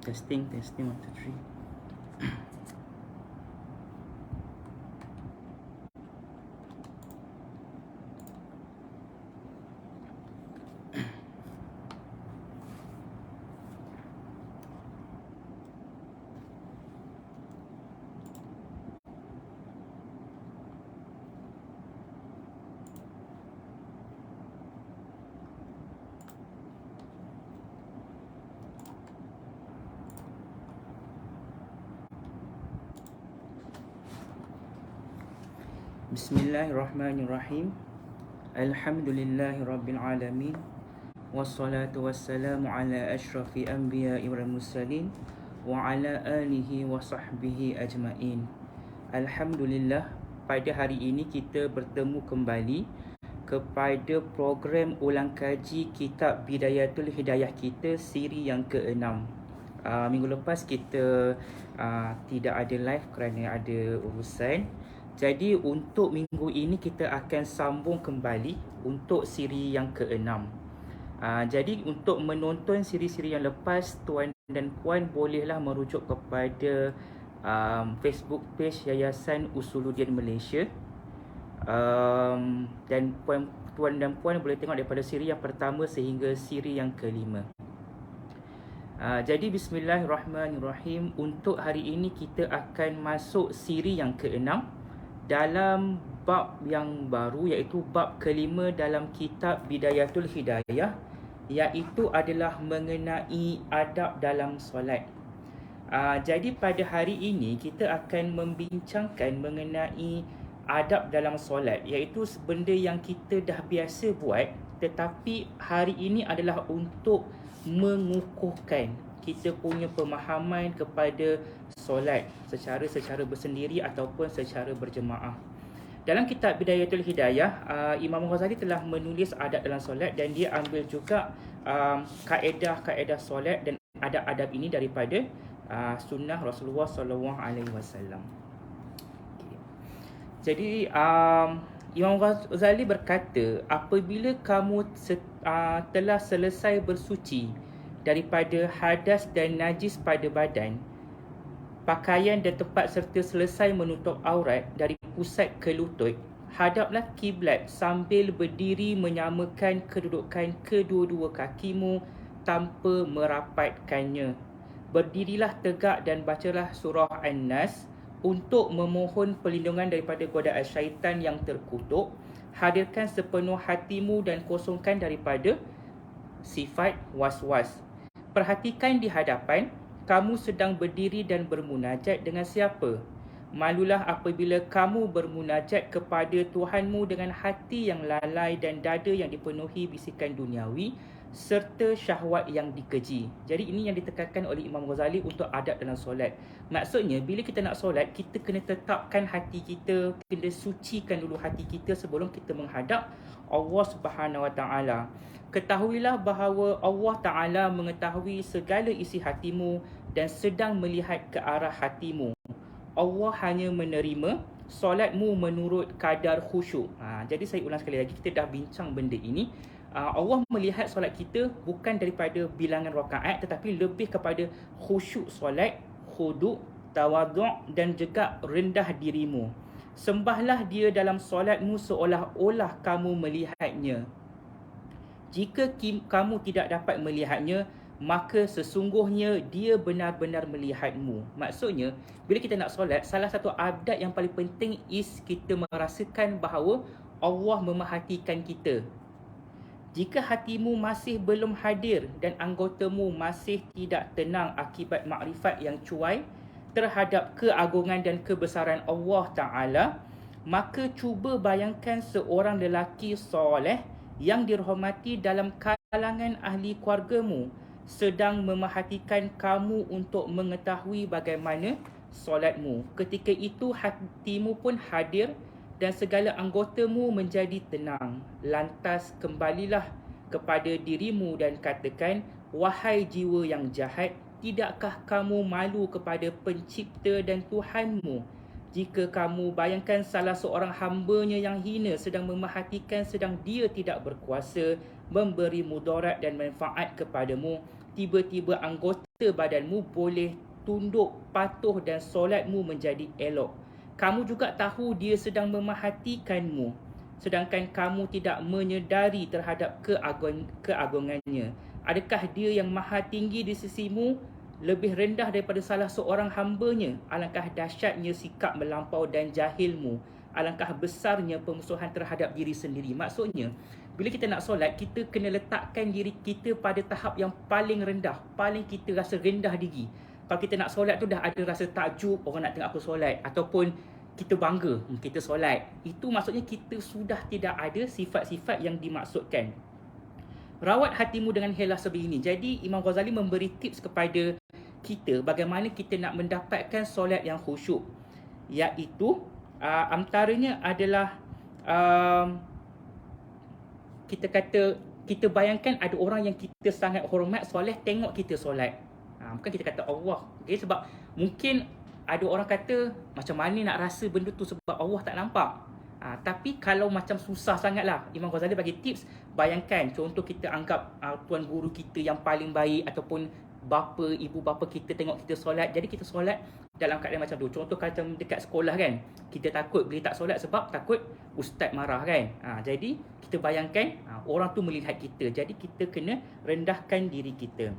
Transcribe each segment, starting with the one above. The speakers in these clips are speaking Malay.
Testing 1 2 3. Bismillahirrahmanirrahim. Alhamdulillahirrabbilalamin. Wassalatu wassalamu ala ashrafi anbiya'i wal mursalin wa ala alihi wa sahbihi ajma'in. Alhamdulillah, pada hari ini kita bertemu kembali kepada program ulang kaji kitab Bidayatul Hidayah kita siri yang ke-6. Minggu lepas kita tidak ada live kerana ada urusan. Jadi untuk minggu ini kita akan sambung kembali untuk siri yang ke-6. Jadi untuk menonton siri-siri yang lepas, tuan dan puan bolehlah merujuk kepada Facebook page Yayasan Usuluddin Malaysia. Dan tuan dan puan boleh tengok daripada siri yang pertama sehingga siri yang ke-5. Jadi bismillahirrahmanirrahim. Untuk hari ini kita akan masuk siri yang ke-6 dalam bab yang baru, iaitu bab ke-5 dalam kitab Bidayatul Hidayah, iaitu adalah mengenai adab dalam solat. Jadi pada hari ini kita akan membincangkan mengenai adab dalam solat, iaitu benda yang kita dah biasa buat, tetapi hari ini adalah untuk mengukuhkan kita punya pemahaman kepada solat secara bersendiri ataupun secara berjemaah. Dalam kitab Bidayatul Hidayah, Imam Ghazali telah menulis adab dalam solat, dan dia ambil juga kaedah-kaedah solat dan adab-adab ini daripada sunnah Rasulullah SAW. Jadi Imam Ghazali berkata, apabila kamu telah selesai bersuci daripada hadas dan najis pada badan, pakaian dan tempat, serta selesai menutup aurat dari pusat ke lutut, hadaplah kiblat sambil berdiri menyamakan kedudukan kedua-dua kakimu tanpa merapatkannya. Berdirilah tegak dan bacalah surah An-Nas untuk memohon perlindungan daripada godaan syaitan yang terkutuk. Hadirkan sepenuh hatimu dan kosongkan daripada sifat was-was. Perhatikan di hadapan, kamu sedang berdiri dan bermunajat dengan siapa? Malulah apabila kamu bermunajat kepada Tuhanmu dengan hati yang lalai dan dada yang dipenuhi bisikan duniawi serta syahwat yang dikeji. Jadi ini yang ditekankan oleh Imam Ghazali untuk adab dalam solat. Maksudnya bila kita nak solat, kita kena tetapkan hati kita, kena sucikan dulu hati kita sebelum kita menghadap Allah Subhanahu Wa Taala. Ketahuilah bahawa Allah Ta'ala mengetahui segala isi hatimu dan sedang melihat ke arah hatimu. Allah hanya menerima solatmu menurut kadar khusyuk. Jadi saya ulang sekali lagi, kita dah bincang benda ini. Allah melihat solat kita bukan daripada bilangan rakaat, tetapi lebih kepada khusyuk solat, khuduk, tawaduk dan juga rendah dirimu. Sembahlah dia dalam solatmu seolah-olah kamu melihatnya. Jika kamu tidak dapat melihatnya, maka sesungguhnya dia benar-benar melihatmu. Maksudnya, bila kita nak solat, salah satu adab yang paling penting is kita merasakan bahawa Allah memerhatikan kita. Jika hatimu masih belum hadir dan anggotamu masih tidak tenang akibat makrifat yang cuai terhadap keagungan dan kebesaran Allah Ta'ala, maka cuba bayangkan seorang lelaki soleh yang dirahmati dalam kalangan ahli keluargamu sedang memerhatikan kamu untuk mengetahui bagaimana solatmu. Ketika itu hatimu pun hadir dan segala anggotamu menjadi tenang. Lantas kembalilah kepada dirimu dan katakan, wahai jiwa yang jahat, tidakkah kamu malu kepada pencipta dan Tuhanmu? Jika kamu bayangkan salah seorang hambanya yang hina sedang memerhatikan sedang dia tidak berkuasa memberi mudarat dan manfaat kepadamu, tiba-tiba anggota badanmu boleh tunduk, patuh dan solatmu menjadi elok. Kamu juga tahu dia sedang memerhatikanmu, sedangkan kamu tidak menyedari terhadap keagungannya. Adakah dia yang maha tinggi di sisimu lebih rendah daripada salah seorang hambanya? Alangkah dahsyatnya sikap melampau dan jahilmu. Alangkah besarnya pemusuhan terhadap diri sendiri. Maksudnya, bila kita nak solat, kita kena letakkan diri kita pada tahap yang paling rendah. Paling kita rasa rendah diri. Kalau kita nak solat tu dah ada rasa takjub, orang nak tengok aku solat. Ataupun kita bangga, kita solat. Itu maksudnya kita sudah tidak ada sifat-sifat yang dimaksudkan. Rawat hatimu dengan helah sebegini. Jadi Imam Ghazali memberi tips kepada kita bagaimana kita nak mendapatkan solat yang khusyuk. Iaitu antaranya adalah kita bayangkan ada orang yang kita sangat hormat soleh tengok kita solat. Bukan kita kata Allah. Okay? Sebab mungkin ada orang kata macam mana nak rasa benda tu sebab Allah tak nampak. Tapi kalau macam susah sangat lah, Imam Ghazali bagi tips. Bayangkan contoh kita anggap tuan guru kita yang paling baik, ataupun bapa, ibu bapa kita tengok kita solat. Jadi kita solat dalam keadaan macam tu. Contoh macam dekat sekolah kan, kita takut bila tak solat sebab takut ustaz marah kan. Jadi kita bayangkan orang tu melihat kita. Jadi kita kena rendahkan diri kita.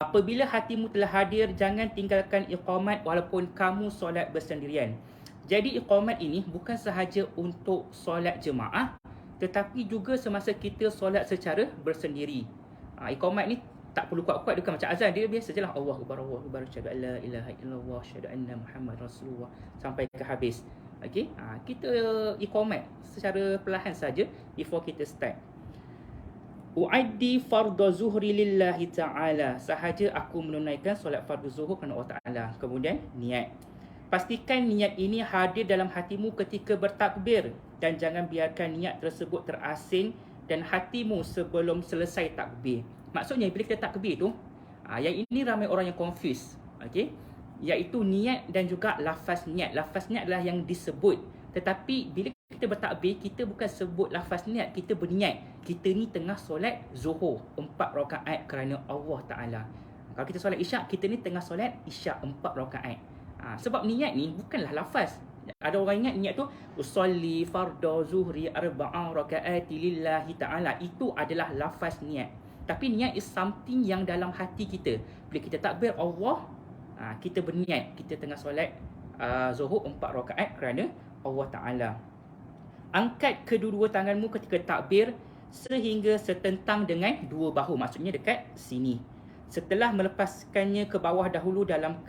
Apabila hatimu telah hadir, jangan tinggalkan iqamat walaupun kamu solat bersendirian. Jadi iqamat ini bukan sahaja untuk solat jemaah, tetapi juga semasa kita solat secara bersendiri. Iqamat ni tak perlu kuat-kuat, dia bukan macam azan, dia biasa je lah. Allahu Akbar, Allahu Akbar, asyhadu an la ilaha illallah, asyhadu anna Muhammad Rasulullah, sampai ke habis. Okey, kita iqamat secara perlahan saja before kita start. Uaddi fardhu zuhri lillahi ta'ala. Sahaja aku menunaikan solat fardu zuhur kerana Allah Ta'ala. Kemudian niat. Pastikan niat ini hadir dalam hatimu ketika bertakbir dan jangan biarkan niat tersebut terasing dan hatimu sebelum selesai takbir. Maksudnya bila kita takbir tu, yang ini ramai orang yang confuse, okey, iaitu niat dan juga lafaz niat. Lafaz niat adalah yang disebut, tetapi bila kita bertakbir, kita bukan sebut lafaz niat, kita berniat. Kita ni tengah solat zuhur 4 rakaat kerana Allah Ta'ala. Kalau kita solat isyak, kita ni tengah solat isyak 4 rakaat. Sebab niat ni bukanlah lafaz. Ada orang ingat niat tu usolli fardhu zuhri 4 rakaati lillahi ta'ala. Itu adalah lafaz niat. Tapi niat is something yang dalam hati kita. Bila kita takbir Allah, kita berniat kita tengah solat zuhur 4 rakaat kerana Allah Ta'ala. Angkat kedua-dua tanganmu ketika takbir sehingga setentang dengan dua bahu. Maksudnya dekat sini. Setelah melepaskannya ke bawah dahulu dalam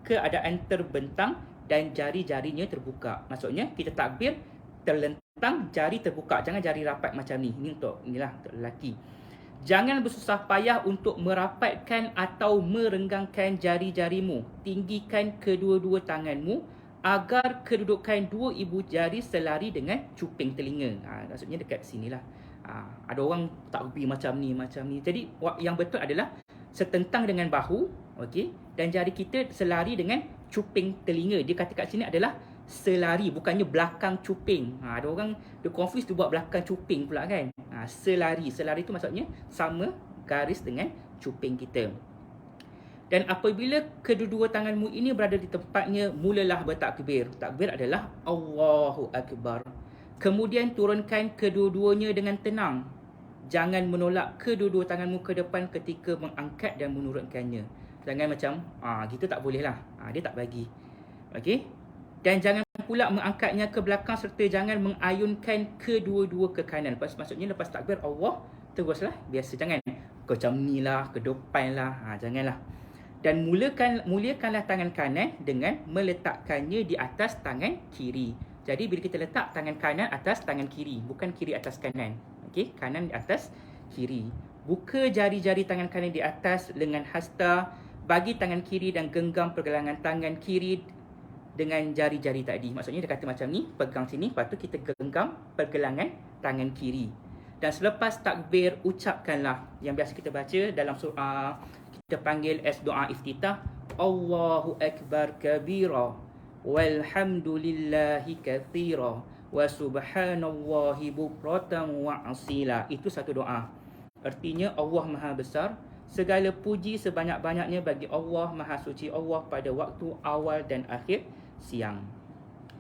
keadaan terbentang dan jari-jarinya terbuka. Maksudnya kita takbir terlentang, jari terbuka. Jangan jari rapat macam ni. Ini untuk lelaki. Jangan bersusah payah untuk merapatkan atau merenggangkan jari-jarimu. Tinggikan kedua-dua tanganmu agar kedudukan dua ibu jari selari dengan cuping telinga. Maksudnya dekat sinilah. Ada orang takbir macam ni. Jadi yang betul adalah setentang dengan bahu, okey, dan jari kita selari dengan cuping telinga. Dia kata kat sini adalah selari, bukannya belakang cuping. Ada orang dia confuse tu buat belakang cuping pula kan. Selari tu maksudnya sama garis dengan cuping kita. Dan apabila kedua-dua tanganmu ini berada di tempatnya, mulalah bertakbir. Takbir adalah Allahu Akbar. Kemudian turunkan kedua-duanya dengan tenang. Jangan menolak kedua-dua tanganmu ke depan ketika mengangkat dan menurunkannya. Jangan macam, gitu tak boleh lah. Dia tak bagi. Okey? Dan jangan pula mengangkatnya ke belakang serta jangan mengayunkan kedua-dua ke kanan. Maksudnya lepas takbir Allah, teruslah biasa. Jangan ke macam ni lah, ke depan lah. Janganlah. Dan muliakanlah tangan kanan dengan meletakkannya di atas tangan kiri. Jadi bila kita letak tangan kanan atas tangan kiri, bukan kiri atas kanan. Okey, kanan di atas kiri. Buka jari-jari tangan kanan di atas lengan hasta, bagi tangan kiri dan genggam pergelangan tangan kiri dengan jari-jari tadi. Maksudnya dia kata macam ni, pegang sini, lepas tu kita genggam pergelangan tangan kiri. Dan selepas takbir, ucapkanlah yang biasa kita baca dalam surah, kita panggil as doa iftitah, Allahu Akbar kabira walhamdulillahi kathira wa subhanallahi bukratan wa asila. Itu satu doa. Artinya Allah Maha Besar, Segala puji sebanyak-banyaknya bagi Allah Maha Suci Allah pada waktu awal dan akhir siang.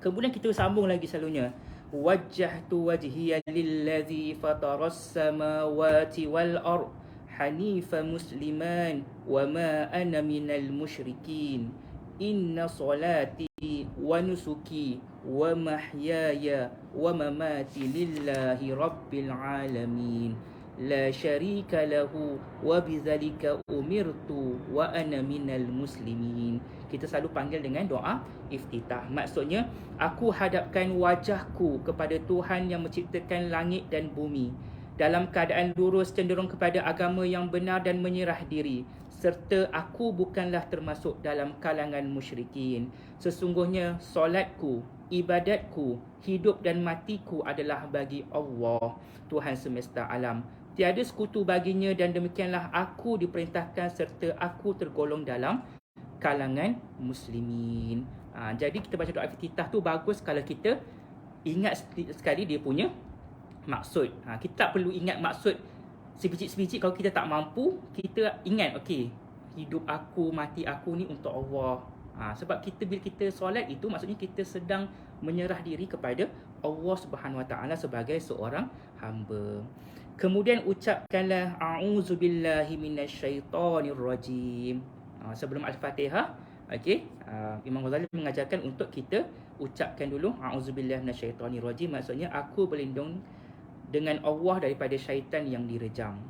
Kemudian kita sambung lagi selalunya. Wajjahtu wajhiya lillazi fataras samawati wal ard hanifa musliman wa ma ana minal musyrikin. Inna salati wa nusuki wa mahyaya wa mamati lillahi rabbil alamin. La syarika lahu wa bidzalika umirtu wa ana minal muslimin. Kita selalu panggil dengan doa iftitah. Maksudnya, aku hadapkan wajahku kepada Tuhan yang menciptakan langit dan bumi dalam keadaan lurus cenderung kepada agama yang benar dan menyerah diri, serta aku bukanlah termasuk dalam kalangan musyrikin. Sesungguhnya solatku, ibadatku, hidup dan matiku adalah bagi Allah, Tuhan semesta alam. Tiada sekutu baginya dan demikianlah aku diperintahkan serta aku tergolong dalam kalangan muslimin. Jadi kita baca doa iftitah tu bagus kalau kita ingat sekali dia punya maksud. Kita tak perlu ingat maksud sebiji-sebiji. Kalau kita tak mampu, kita ingat, okey, hidup aku, mati aku ni untuk Allah. Sebab bila kita solat itu, maksudnya kita sedang menyerah diri kepada Allah Subhanahu Wa Taala sebagai seorang hamba. Kemudian ucapkanlah a'udzubillahi minasyaitonirrajim. Sebelum Al-Fatihah, okey, Imam Ghazali mengajarkan untuk kita ucapkan dulu a'udzubillahi minasyaitonirrajim. Maksudnya aku berlindung dengan Allah daripada syaitan yang direjam.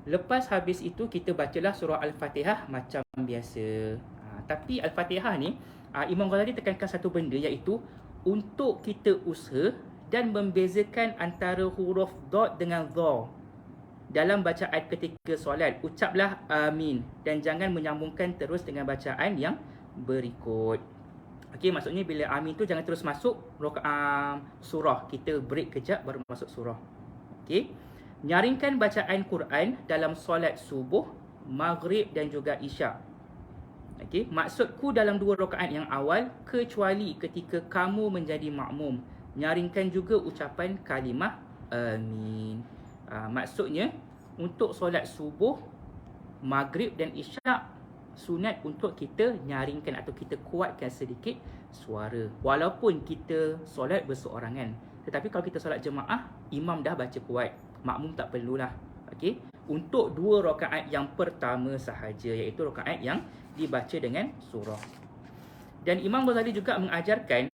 Lepas habis itu kita bacalah surah Al-Fatihah macam biasa. Tapi Al-Fatihah ni Imam Ghazali tekankan satu benda, iaitu untuk kita usaha dan membezakan antara huruf dot dengan dha dalam bacaan ketika solat. Ucaplah amin dan jangan menyambungkan terus dengan bacaan yang berikut. Okey, maksudnya bila amin tu jangan terus masuk surah. Kita break kejap baru masuk surah. Okey. Nyaringkan bacaan Quran dalam solat subuh, maghrib dan juga isyak. Okey, maksudku dalam 2 rakaat yang awal kecuali ketika kamu menjadi makmum. Nyaringkan juga ucapan kalimah amin. Maksudnya untuk solat subuh, maghrib dan isyak sunat untuk kita nyaringkan atau kita kuatkan sedikit suara walaupun kita solat berseorangan. Tetapi kalau kita solat jemaah, imam dah baca kuat, makmum tak perlulah. Okey, untuk 2 rakaat yang pertama sahaja, iaitu rakaat yang dibaca dengan surah. Dan Imam Ghazali juga mengajarkan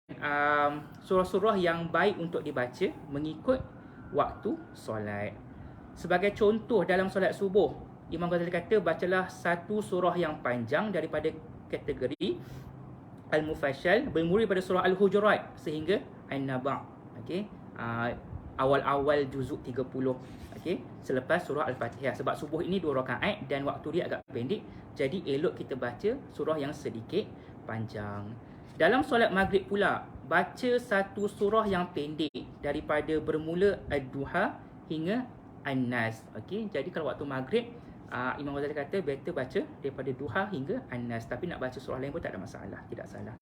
surah-surah yang baik untuk dibaca mengikut waktu solat. Sebagai contoh dalam solat subuh, Imam Ghazali kata bacalah satu surah yang panjang daripada kategori Al-Mufassal, bermula daripada surah Al-Hujurat sehingga An-Naba'. Okey, awal-awal juzuk 30. Okey, selepas surah Al-Fatihah. Sebab subuh ini 2 rakaat dan waktu dia agak pendek, jadi elok kita baca surah yang sedikit panjang. Dalam solat maghrib pula, baca satu surah yang pendek daripada bermula Ad-Duha hingga An-Nas. Okey, jadi kalau waktu maghrib, Imam Ghazali kata better baca daripada Duha hingga An-Nas. Tapi nak baca surah lain pun tak ada masalah, tidak salah.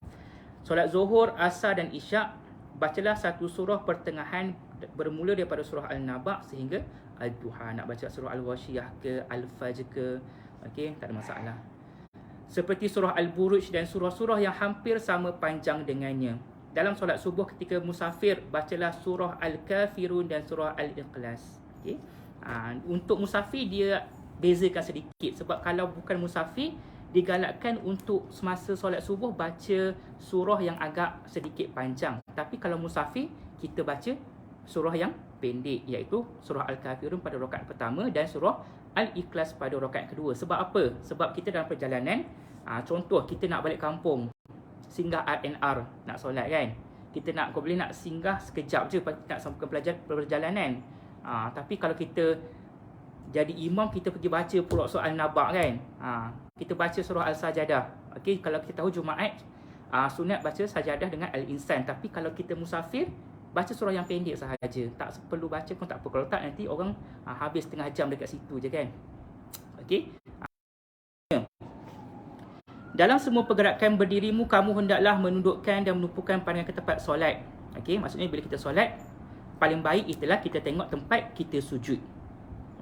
Solat Zuhur, Asar dan Isyak, bacalah satu surah pertengahan bermula daripada surah Al-Naba' sehingga Ad-Duha. Nak baca surah Al-Washiyah ke Al-Fajr ke, okey, tak ada masalah. Seperti surah Al-Buruj dan surah-surah yang hampir sama panjang dengannya. Dalam solat subuh ketika musafir, bacalah surah Al-Kafirun dan surah Al-Ikhlas. Okay. Untuk musafir dia bezakan sedikit, sebab kalau bukan musafir, digalakkan untuk semasa solat subuh baca surah yang agak sedikit panjang. Tapi kalau musafir, kita baca surah yang pendek, iaitu surah Al-Kafirun pada rakaat pertama dan surah Al-Ikhlas pada rakaat kedua. Sebab apa? Sebab kita dalam perjalanan, contoh kita nak balik kampung, singgah R&R nak solat kan, kita nak, kau boleh nak singgah sekejap je, nak sambungkan perjalanan. Tapi kalau kita jadi imam, kita pergi baca pula surah Al-Naba' kan, kita baca surah Al-Sajadah. Okay, kalau kita tahu Jumaat sunat baca Sajadah dengan Al-Insan. Tapi kalau kita musafir, baca surah yang pendek sahaja, tak perlu baca pun tak apa. Kalau tak, nanti orang habis setengah jam dekat situ je kan. Okey. Dalam semua pergerakan berdirimu, kamu hendaklah menundukkan dan menumpukan pandangan ke tempat solat. Okey, maksudnya bila kita solat, paling baik itulah kita tengok tempat kita sujud.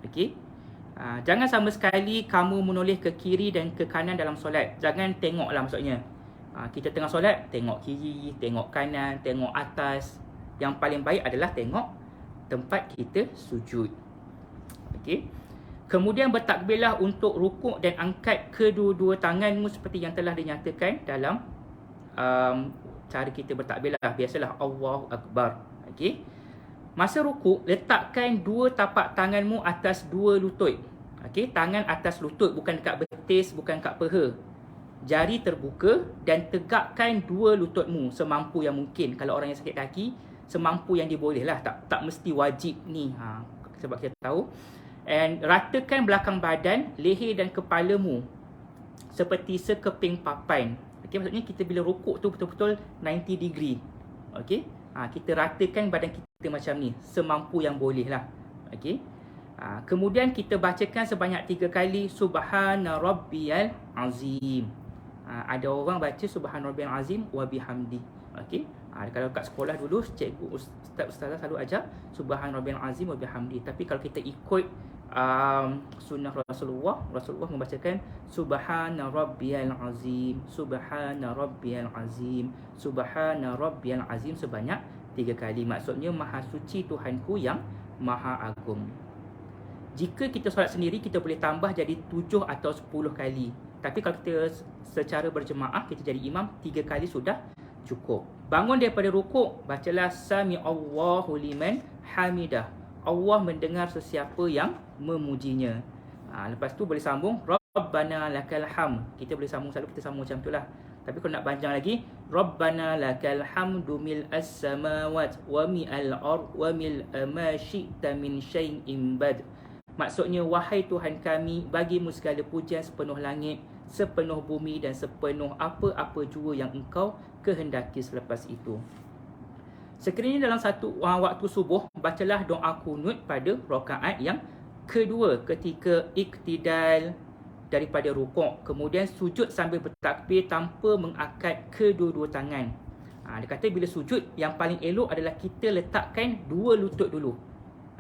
Okey. Jangan sama sekali kamu menoleh ke kiri dan ke kanan dalam solat. Jangan tengoklah maksudnya. Kita tengah solat, tengok kiri, tengok kanan, tengok atas. Yang paling baik adalah tengok tempat kita sujud. Okey. Kemudian bertakbirlah untuk rukuk dan angkat kedua-dua tanganmu seperti yang telah dinyatakan dalam cara kita bertakbirlah. Biasalah Allahu Akbar. Okey. Masa rukuk, letakkan dua tapak tanganmu atas dua lutut. Okey, tangan atas lutut, bukan dekat betis, bukan dekat peha. Jari terbuka dan tegakkan dua lututmu semampu yang mungkin. Kalau orang yang sakit kaki, semampu yang diboleh lah. Tak mesti wajib ni. Sebab kita tahu. And ratakan belakang badan, leher dan kepalamu seperti sekeping papan. Okey, maksudnya kita bila rukuk tu betul-betul 90 degree. Okey. Kita ratakan badan kita macam ni, semampu yang boleh lah. Okey. Kemudian kita bacakan sebanyak 3 kali Subhana Rabbiyal Azim. Ada orang baca Subhana Rabbiyal Azim wa bihamdi. Okey. Kalau kat sekolah dulu cikgu ustazah selalu ajar Subhana Rabbiyal Azim wa bihamdi. Tapi kalau kita ikut sunnah Rasulullah membacakan Subhana Rabbiyal Azim, Subhana Rabbiyal Azim, Subhana Rabbiyal Azim sebanyak 3 kali. Maksudnya Maha Suci Tuhanku yang Maha Agung. Jika kita solat sendiri, kita boleh tambah jadi 7 atau 10 kali. Tapi kalau kita secara berjemaah, kita jadi imam, 3 kali sudah cukup. Bangun daripada rukuk, bacalah Sami Allahu liman hamidah. Allah mendengar sesiapa yang memujinya. Lepas tu boleh sambung Rabbana lakal hamd. Kita boleh sambung, selalu kita sambung macam tu lah. Tapi kalau nak panjang lagi, Rabbana lakal hamdu mil'as samawat wa mi'al ard wa mil'a ma syi'ta min syai'in bad. Maksudnya, wahai Tuhan kami, bagimu segala pujian sepenuh langit, sepenuh bumi dan sepenuh apa-apa jua yang engkau kehendaki selepas itu. Sekiranya dalam satu waktu subuh, bacalah doa kunut pada rakaat yang kedua ketika iktidal daripada rukuk. Kemudian sujud sambil bertakbir tanpa mengangkat kedua-dua tangan. Dia kata bila sujud, yang paling elok adalah kita letakkan dua lutut dulu.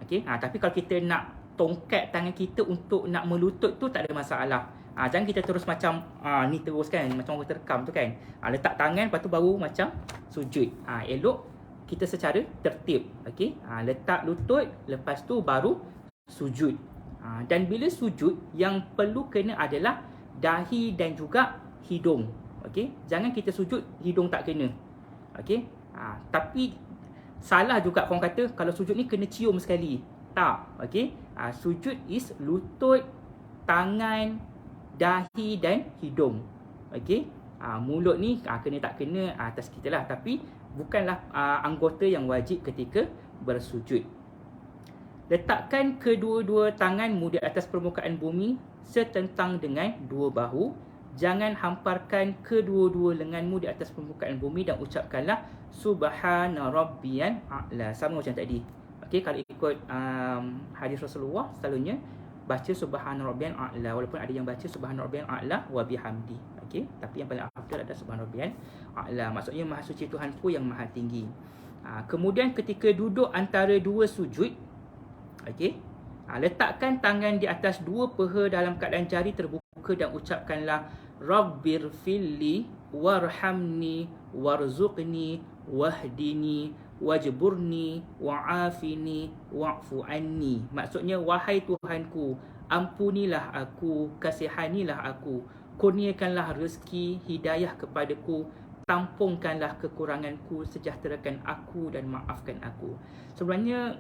Okey. Tapi kalau kita nak tongkat tangan kita untuk nak melutut tu tak ada masalah. Jangan kita terus macam ni terus kan, macam orang terkam tu kan. Letak tangan, lepas tu baru macam sujud. Elok kita secara tertib. Okey. Letak lutut, lepas tu baru sujud. Dan bila sujud, yang perlu kena adalah dahi dan juga hidung. Okey. Jangan kita sujud hidung tak kena. Okey. Tapi salah juga orang kata kalau sujud ni kena cium sekali. Tak. Okey. Sujud is lutut, tangan, dahi dan hidung. Okey. Mulut ni kena tak kena atas kita lah. Tapi bukanlah anggota yang wajib ketika bersujud. Letakkan kedua-dua tanganmu di atas permukaan bumi setentang dengan dua bahu. Jangan hamparkan kedua-dua lenganmu di atas permukaan bumi dan ucapkanlah Subhana Rabbiyal A'la. Sama macam tadi. Okey, kalau ikut hadis Rasulullah, selalunya baca Subhana Rabbiyal A'la, walaupun ada yang baca Subhana Rabbiyal A'la wa bihamdi. Okey, tapi yang paling afdal adalah Subhana Rabbiyal A'la. Maksudnya Maha Suci Tuhanku yang Maha Tinggi. Kemudian ketika duduk antara dua sujud, okey, letakkan tangan di atas dua peha dalam keadaan jari terbuka dan ucapkanlah Rabbir filli warhamni warzuqni wahdini wajburni wa'afini wa'fu anni. Maksudnya, wahai Tuhanku, ampunilah aku, kasihanilah aku, kurniakanlah rezeki, hidayah kepadaku, tampungkanlah kekuranganku, sejahterakan aku dan maafkan aku. Sebenarnya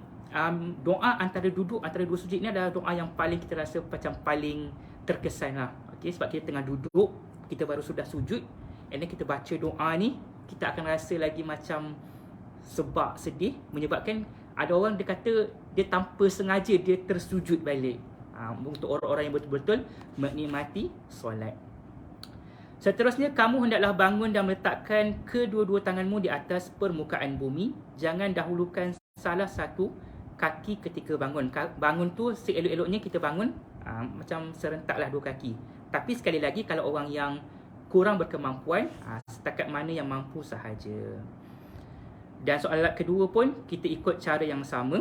doa antara duduk antara dua sujud ni adalah doa yang paling kita rasa macam paling terkesan lah. Okay, sebab kita tengah duduk, kita baru sudah sujud, and then kita baca doa ni, kita akan rasa lagi macam sebab sedih, menyebabkan ada orang dia kata dia tanpa sengaja dia tersujud balik. Untuk orang-orang yang betul-betul menikmati solat. Seterusnya, kamu hendaklah bangun dan meletakkan kedua-dua tanganmu di atas permukaan bumi. Jangan dahulukan salah satu kaki ketika bangun. Bangun tu seelok-eloknya kita bangun macam serentaklah dua kaki. Tapi sekali lagi, kalau orang yang kurang berkemampuan, setakat mana yang mampu sahaja. Dan soalan kedua pun kita ikut cara yang sama.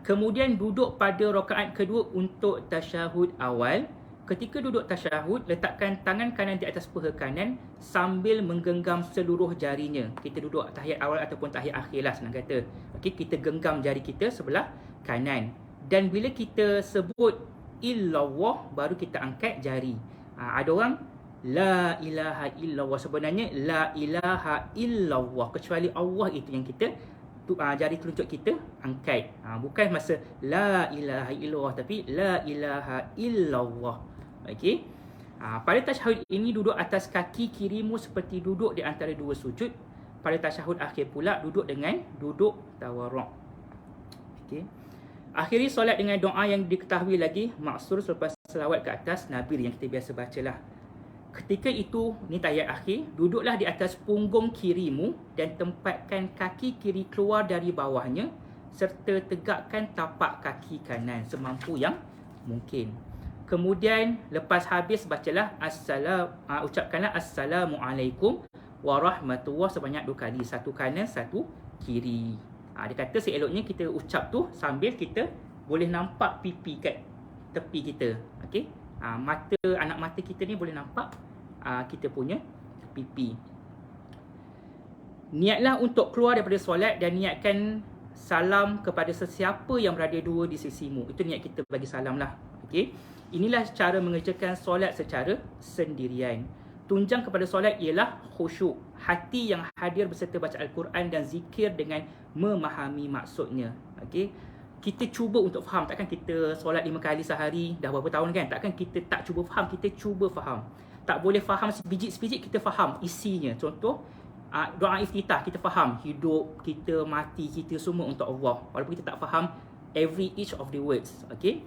Kemudian duduk pada rakaat kedua untuk tasyahud awal. Ketika duduk tasyahud, letakkan tangan kanan di atas paha kanan sambil menggenggam seluruh jarinya. Kita duduk tahiyat awal ataupun tahiyat akhir lah senang kata. Okey, kita genggam jari kita sebelah kanan. Dan bila kita sebut illallah, baru kita angkat jari. Ada orang la ilaha illallah, sebenarnya la ilaha illallah, kecuali Allah itu yang kita jari telunjuk kita angkat. Bukan masa la ilaha illallah, tapi la ilaha illallah. Okey. Pada tasyahud ini duduk atas kaki kirimu seperti duduk di antara dua sujud. Pada tasyahud akhir pula duduk dengan duduk tawarruk. Okey. Akhiri solat dengan doa yang diketahui lagi maksur selepas selawat ke atas Nabi yang kita biasa bacalah. Ketika itu, ni tahiyat akhir, duduklah di atas punggung kirimu dan tempatkan kaki kiri keluar dari bawahnya serta tegakkan tapak kaki kanan semampu yang mungkin. Kemudian lepas habis bacalah ucapkanlah Assalamualaikum warahmatullahi sebanyak 2 kali, satu kanan satu kiri. Dia kata seeloknya kita ucap tu sambil kita boleh nampak pipi kat tepi kita. Okey. Anak mata kita ni boleh nampak kita punya pipi. Niatlah untuk keluar daripada solat dan niatkan salam kepada sesiapa yang berada dua di sisimu. Itu niat kita bagi salam lah. Okey. Inilah cara mengerjakan solat secara sendirian. Tunjang kepada solat ialah khusyuk, hati yang hadir berserta baca Al-Quran dan zikir dengan memahami maksudnya. Okey. Kita cuba untuk faham. Takkan kita solat 5 kali sehari dah berapa tahun kan? Takkan kita tak cuba faham, kita cuba faham. Tak boleh faham sebiji-sebiji, kita faham isinya. Contoh, doa iftitah kita faham, hidup kita, mati kita semua untuk Allah. Walaupun kita tak faham every each of the words. Okey.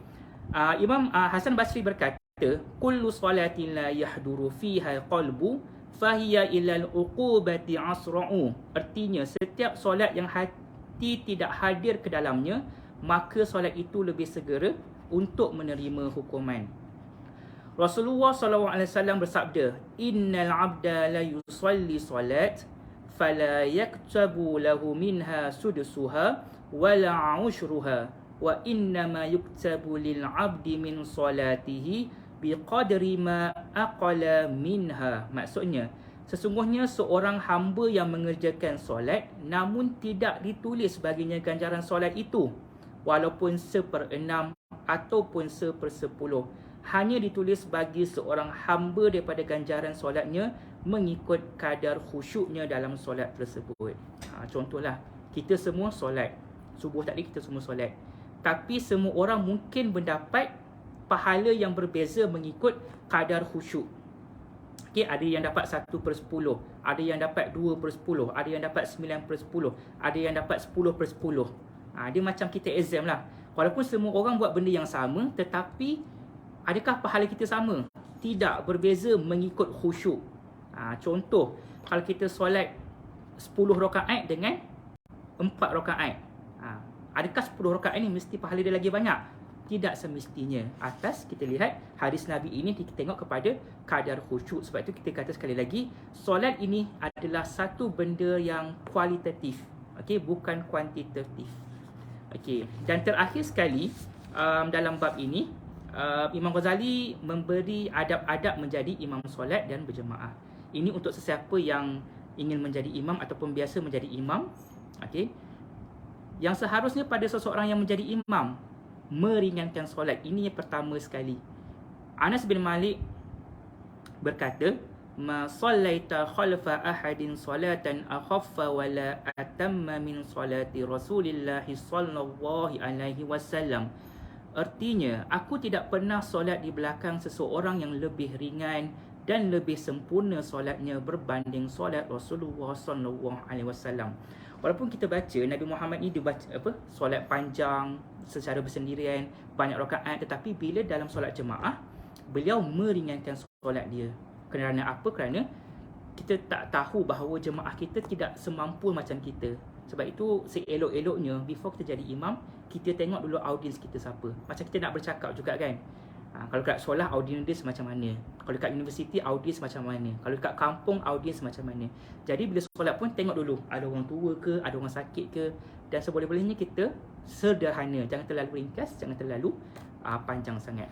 Imam Hasan Basri berkata, kullu salatin la yahduru fiha qalbu fahiya ilal uqubati asra'u. Artinya, setiap solat yang hati tidak hadir ke dalamnya, maka solat itu lebih segera untuk menerima hukuman. Rasulullah SAW bersabda, innal abda la yusalli salat fala yaktabu lahu minha sudsuha wala ushruha wa innama yuktabu lil abdi min salatihi biqadri ma aqala minha. Maksudnya, sesungguhnya seorang hamba yang mengerjakan solat namun tidak ditulis baginya ganjaran solat itu walaupun 1/6 ataupun 1/10, hanya ditulis bagi seorang hamba daripada ganjaran solatnya mengikut kadar khusyuknya dalam solat tersebut. Contohlah, kita semua solat subuh tadi, kita semua solat, tapi semua orang mungkin mendapat pahala yang berbeza mengikut kadar khusyuk. Okay, ada yang dapat 1/10, ada yang dapat 2/10, ada yang dapat 9/10, ada yang dapat 10/10. Dia macam kita exam lah. Walaupun semua orang buat benda yang sama, tetapi adakah pahala kita sama? Tidak, berbeza mengikut khusyuk. Contoh, kalau kita solat 10 rakaat dengan 4 rakaat, adakah 10 rakaat ni mesti pahala dia lagi banyak? Tidak semestinya. Atas kita lihat hadis Nabi ini, kita tengok kepada kadar khusyuk. Sebab itu kita kata sekali lagi, solat ini adalah satu benda yang kualitatif, okey, bukan kuantitatif. Okey. Dan terakhir sekali, dalam bab ini, Imam Ghazali memberi adab-adab menjadi imam solat dan berjemaah. Ini untuk sesiapa yang ingin menjadi imam ataupun biasa menjadi imam. Okey. Yang seharusnya pada seseorang yang menjadi imam, meringankan solat. Ini yang pertama sekali. Anas bin Malik berkata, ma sallaita khalfa ahadin salatan akhaffa wala atamma min salati Rasulillah sallallahu alaihi wasallam. Artinya, aku tidak pernah solat di belakang seseorang yang lebih ringan dan lebih sempurna solatnya berbanding solat Rasulullah sallallahu alaihi wasallam. Walaupun kita baca Nabi Muhammad ni dia baca solat panjang secara bersendirian, banyak rakaat, tetapi bila dalam solat jemaah, beliau meringankan solat dia. Kerana apa? Kerana kita tak tahu bahawa jemaah kita tidak semampu macam kita. Sebab itu seelok-eloknya before kita jadi imam, kita tengok dulu audiens kita siapa. Macam kita nak bercakap juga kan. Kalau kat sekolah, audiens dia macam mana. Kalau kat universiti, audiens macam mana. Kalau kat kampung, audiens macam mana. Jadi bila solat pun tengok dulu, ada orang tua ke, ada orang sakit ke. dan seboleh-bolehnya kita sederhana. Jangan terlalu ringkas, jangan terlalu panjang sangat.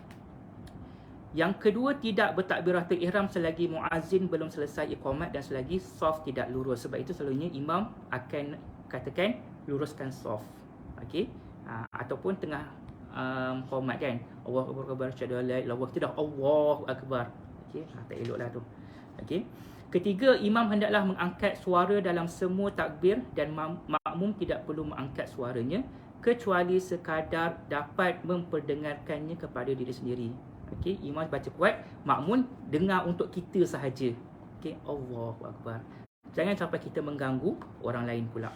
Yang kedua, tidak bertakbiratul ihram selagi muazzin belum selesai iqamat dan selagi saf tidak lurus. Sebab itu selalunya imam akan katakan luruskan saf. Okey. Ataupun tengah qomat kan. Allahu akbar, syahadu la ilaha illallah, tidak Allahu akbar. Okey, tak eloklah tu. Okey. Ketiga, imam hendaklah mengangkat suara dalam semua takbir dan makmum tidak perlu mengangkat suaranya kecuali sekadar dapat memperdengarkannya kepada diri sendiri. Okey, imam baca kuat, makmum dengar untuk kita sahaja. Okey, Allahu akbar. Jangan sampai kita mengganggu orang lain pula.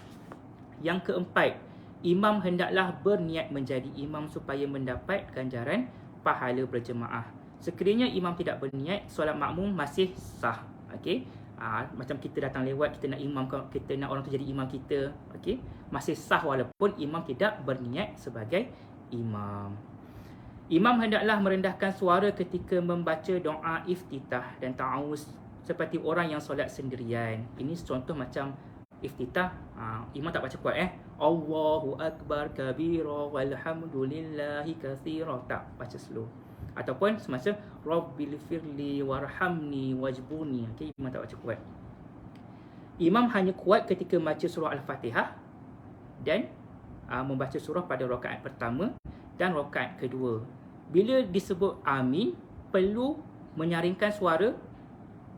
Yang keempat, imam hendaklah berniat menjadi imam supaya mendapat ganjaran pahala berjemaah. Sekiranya imam tidak berniat, solat makmum masih sah. Okey. Macam kita datang lewat, kita nak imam, kita nak orang tu jadi imam kita, okey, masih sah walaupun imam tidak berniat sebagai imam. Imam hendaklah merendahkan suara ketika membaca doa iftitah dan ta'awuz seperti orang yang solat sendirian. Ini contoh macam iftitah, imam tak baca kuat Allahu akbar kabira walhamdulillahi katsira, tak, baca slow. Ataupun semasa Rabbil firli warhamni wajbuni, okey, imam tak baca kuat. Imam hanya kuat ketika membaca surah Al-Fatihah dan membaca surah pada rakaat pertama dan rakaat kedua. Bila disebut amin, perlu menyaringkan suara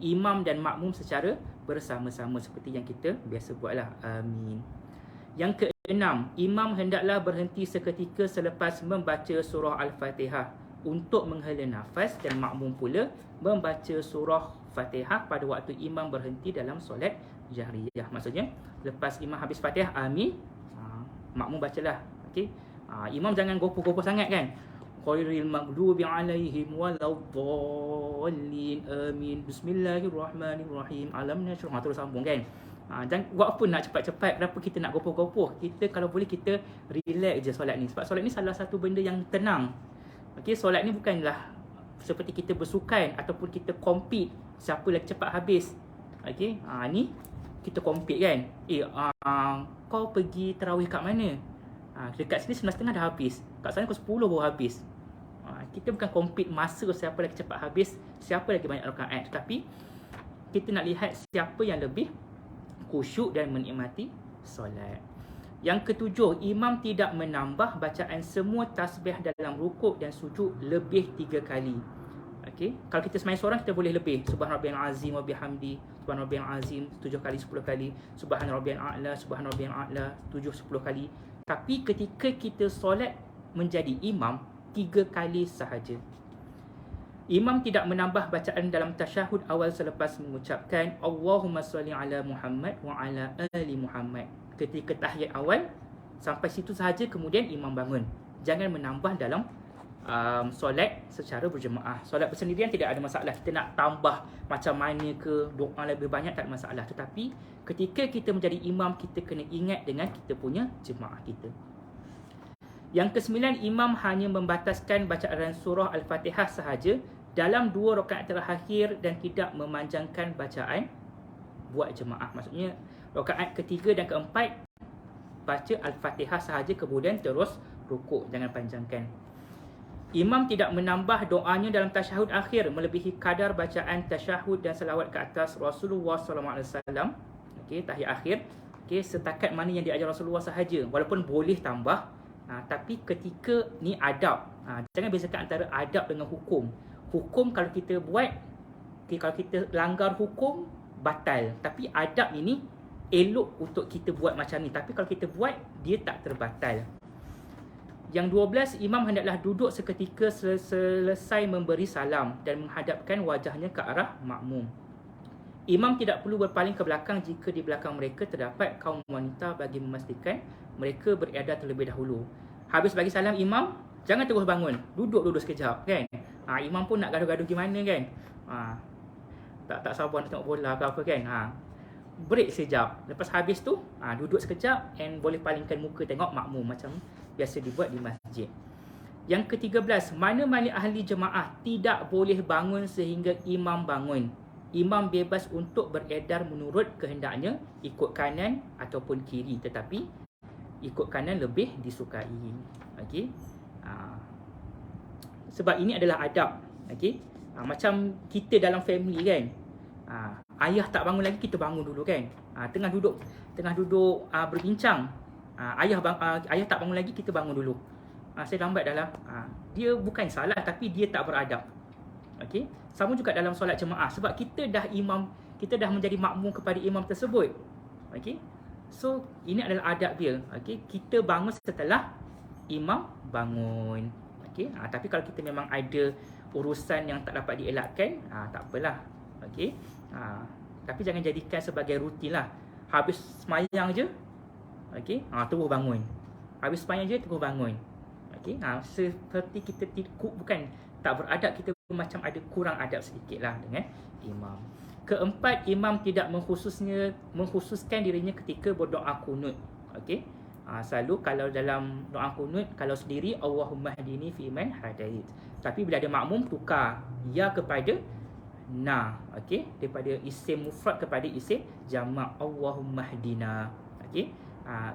imam dan makmum secara bersama-sama seperti yang kita biasa buatlah, amin. Yang keenam, imam hendaklah berhenti seketika selepas membaca surah Al-Fatihah untuk menghela nafas dan makmum pula membaca surah Fatihah pada waktu imam berhenti dalam solat jahriyah. Maksudnya lepas imam habis Fatihah, amin, makmum bacalah. Okey. Imam jangan gopoh-gopoh sangat kan. Ghairil maghdubi alaihim waladdallin, amin, bismillahirrahmanirrahim, alam nashrah, terus sambung kan. Jangan buat apa nak cepat-cepat. Kenapa kita nak gopoh-gopoh? Kita kalau boleh kita relax je solat ni. Sebab solat ni salah satu benda yang tenang. Okey, solat ni bukanlah seperti kita bersukan ataupun kita compete siapa lagi cepat habis. Okey, ni kita compete kan. Kau pergi tarawih kat mana? Dekat sini 11.30 dah habis. Kat sana pukul 10 baru habis. Kita bukan compete masa siapa lagi cepat habis, siapa lagi banyak rakaat, tetapi kita nak lihat siapa yang lebih khusyuk dan menikmati solat. Yang ketujuh, imam tidak menambah bacaan semua tasbih dalam rukuk dan sujud lebih 3 kali. Okey, kalau kita sembahyang seorang kita boleh lebih. Subhan rabbiyal azim wa bihamdi, subhan rabbiyal azim 7 kali, 10 kali, subhan rabbiyal a'la, subhan rabbiyal a'la 7 10 kali. Tapi ketika kita solat menjadi imam, 3 kali sahaja. Imam tidak menambah bacaan dalam tasyahud awal selepas mengucapkan Allahumma salli ala Muhammad wa ala ali Muhammad. Ketika tahiyat awal, sampai situ sahaja, kemudian imam bangun. Jangan menambah dalam solat secara berjemaah. Solat bersendirian tidak ada masalah. Kita nak tambah macam mana ke, doa lebih banyak, tak ada masalah. Tetapi ketika kita menjadi imam, kita kena ingat dengan kita punya jemaah kita. Yang kesembilan, imam hanya membataskan bacaan surah Al-Fatihah sahaja dalam 2 rakaat terakhir dan tidak memanjangkan bacaan buat jemaah. Maksudnya rakaat ketiga dan keempat baca Al-Fatihah sahaja, kemudian terus rukuk, jangan panjangkan. Imam tidak menambah doanya dalam tasyahud akhir melebihi kadar bacaan tasyahud dan selawat ke atas Rasulullah SAW. Okey, tahiyat akhir. Okey, setakat mana yang diajar Rasulullah sahaja. Walaupun boleh tambah, tapi ketika ni adab. Jangan bezakan antara adab dengan hukum. Hukum kalau kita buat, kalau kita langgar hukum, batal. Tapi adab ini elok untuk kita buat macam ni. Tapi kalau kita buat, dia tak terbatal. Yang 12, imam hendaklah duduk seketika selesai memberi salam dan menghadapkan wajahnya ke arah makmum. Imam tidak perlu berpaling ke belakang jika di belakang mereka terdapat kaum wanita bagi memastikan mereka beredah terlebih dahulu. Habis bagi salam imam, jangan terus bangun. Duduk sekejap kan. Imam pun nak gaduh-gaduh gimana kan. Tak sabar nak tengok bola ke apa kan. Break sekejap. Lepas habis tu, duduk sekejap and boleh palingkan muka tengok makmum macam biasa dibuat di masjid. Yang ke-13, mana-mana ahli jemaah tidak boleh bangun sehingga imam bangun. Imam bebas untuk beredar menurut kehendaknya, ikut kanan ataupun kiri. Tetapi ikut kanan lebih disukai. Okey. Sebab ini adalah adab. Okey. Macam kita dalam family kan. Ayah tak bangun lagi, kita bangun dulu kan. Tengah duduk berbincang. Ayah tak bangun lagi, kita bangun dulu. Saya lambat dah lah. Dia bukan salah, tapi dia tak beradab. Okey. Sama juga dalam solat jemaah, sebab kita dah menjadi makmum kepada imam tersebut. Okey. So ini adalah adab dia. Okey, kita bangun setelah imam bangun. Okey. Tapi kalau kita memang ada urusan yang tak dapat dielakkan, tak apalah. Okey. Tapi jangan jadikan sebagai rutin lah. Habis semayang je, okey, terus bangun. Habis semayang je, terus bangun. Okey. Seperti kita bukan tak beradab, kita macam ada kurang adab sedikit lah dengan imam. Keempat, imam tidak mengkhususkan dirinya ketika berdoa kunut. Okey. Selalu kalau dalam doa kunut, kalau sendiri Allahumma hadini fi man hadait. Tapi bila ada makmum, tukar ya kepada na. Okey, daripada isim mufrad kepada isim jamak, Allahumma hadina. Okey.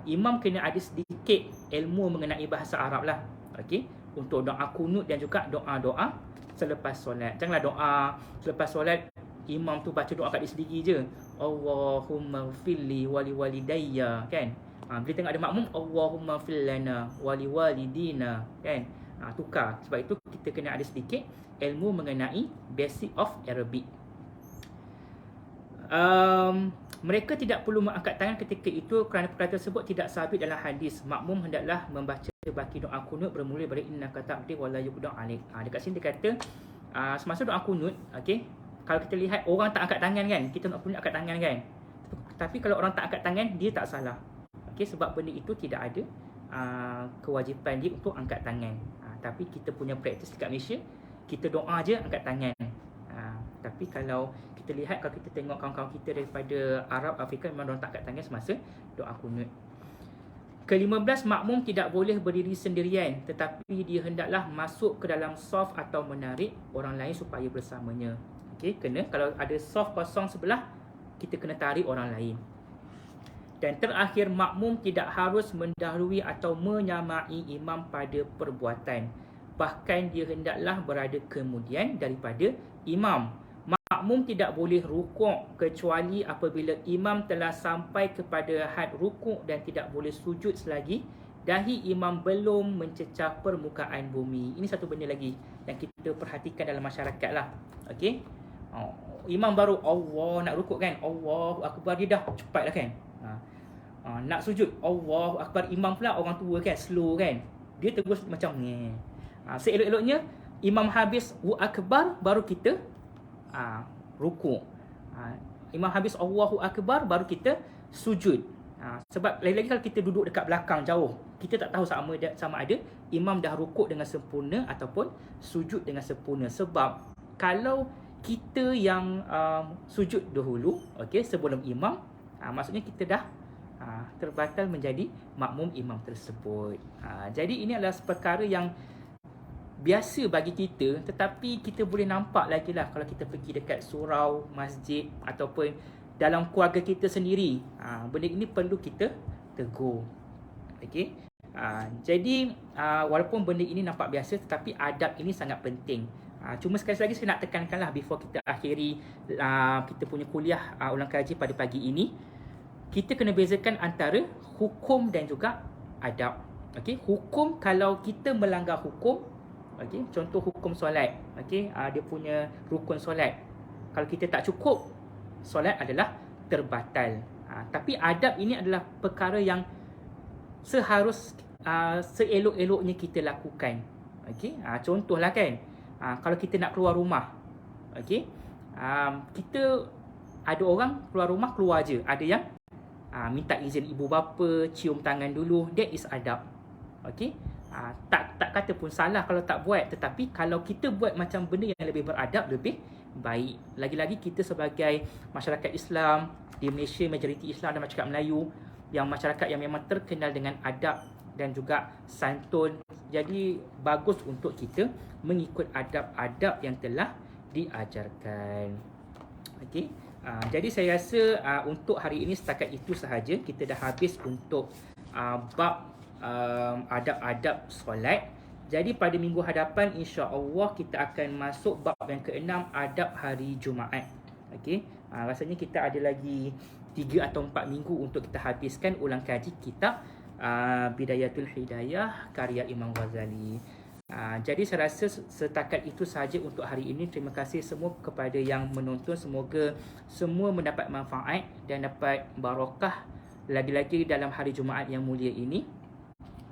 Imam kena ada sedikit ilmu mengenai bahasa Arab lah. Okey, untuk doa kunut dan juga doa-doa selepas solat. Janganlah doa selepas solat imam tu baca doa kat diri sendiri je. Allahumma ghfirli wali walidayya, kan? Bila tengok ada makmum, Allahumma ghfir lana wali walidina, kan? Tukar. Sebab itu kita kena ada sedikit ilmu mengenai basic of Arabic. Mereka tidak perlu mengangkat tangan ketika itu kerana perkara tersebut tidak sabit dalam hadis. Makmum hendaklah membaca baki doa kunut bermula dari innaka ta'ti wa la yuqda alaik. Dekat sini dia kata semasa doa kunut, okey, kalau kita lihat orang tak angkat tangan kan, kita nak kunut angkat tangan kan. Tapi kalau orang tak angkat tangan, dia tak salah. Okey, sebab benda itu tidak ada kewajipan dia untuk angkat tangan. Tapi kita punya praktis dekat Malaysia, kita doa je angkat tangan. Tapi kalau kita lihat, kalau kita tengok kawan-kawan kita daripada Arab, Afrika, memang mereka tak angkat tangan semasa doa kunut. Ke-15, makmum tidak boleh berdiri sendirian, tetapi dia hendaklah masuk ke dalam saf atau menarik orang lain supaya bersamanya. Okey, kalau ada saf kosong sebelah, kita kena tarik orang lain. Dan terakhir, makmum tidak harus mendahului atau menyamai imam pada perbuatan. Bahkan dia hendaklah berada kemudian daripada imam. Makmum tidak boleh rukuk kecuali apabila imam telah sampai kepada had rukuk, dan tidak boleh sujud selagi dahi imam belum mencecah permukaan bumi. Ini satu benda lagi yang kita perhatikan dalam masyarakat lah. Okey. Imam baru Allah nak rukuk kan, Allahu Akbar, dia dah cepat lah kan. Nak sujud, Allahu Akbar, imam pula orang tua kan, slow kan, dia terus macam ni. Seelok-eloknya imam habis Allahu Akbar baru kita rukuk. Imam habis Allahu Akbar baru kita sujud. Sebab lagi-lagi kalau kita duduk dekat belakang jauh, kita tak tahu sama ada imam dah rukuk dengan sempurna ataupun sujud dengan sempurna. Sebab kalau kita yang sujud dahulu, okey, sebelum imam, maksudnya kita dah terbatal menjadi makmum imam tersebut. Jadi ini adalah perkara yang biasa bagi kita, tetapi kita boleh nampak lagi lah kalau kita pergi dekat surau, masjid ataupun dalam keluarga kita sendiri. Benda ini perlu kita tegur. Okey. Jadi walaupun benda ini nampak biasa, tetapi adab ini sangat penting. Cuma sekali lagi saya nak tekankanlah before kita akhiri kita punya kuliah ulang kaji pada pagi ini, kita kena bezakan antara hukum dan juga adab. Okey, hukum kalau kita melanggar hukum, okey, contoh hukum solat, okey, dia punya rukun solat. Kalau kita tak cukup, solat adalah terbatal. Tapi adab ini adalah perkara yang seelok-eloknya kita lakukan. Okey, contohlah kan, kalau kita nak keluar rumah, okey, kita ada orang keluar rumah, keluar je. Ada yang minta izin ibu bapa, cium tangan dulu. That is adab. Okey, tak kata pun salah kalau tak buat, tetapi kalau kita buat macam benda yang lebih beradab, lebih baik. Lagi-lagi kita sebagai masyarakat Islam di Malaysia, majoriti Islam dan masyarakat Melayu, yang masyarakat yang memang terkenal dengan adab dan juga santun. Jadi bagus untuk kita mengikut adab-adab yang telah diajarkan. Okey. Jadi saya rasa untuk hari ini setakat itu sahaja. Kita dah habis untuk bab adab-adab solat. Jadi pada minggu hadapan insya-Allah kita akan masuk bab yang ke-6, adab hari Jumaat. Okey. Rasanya kita ada lagi 3 atau 4 minggu untuk kita habiskan ulang kaji kitab Bidayatul Hidayah karya Imam Ghazali. Jadi saya rasa setakat itu sahaja untuk hari ini. Terima kasih semua kepada yang menonton. Semoga semua mendapat manfaat dan dapat barakah lagi-lagi dalam hari Jumaat yang mulia ini.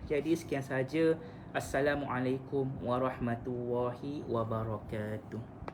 Jadi sekian sahaja. Assalamualaikum warahmatullahi wabarakatuh.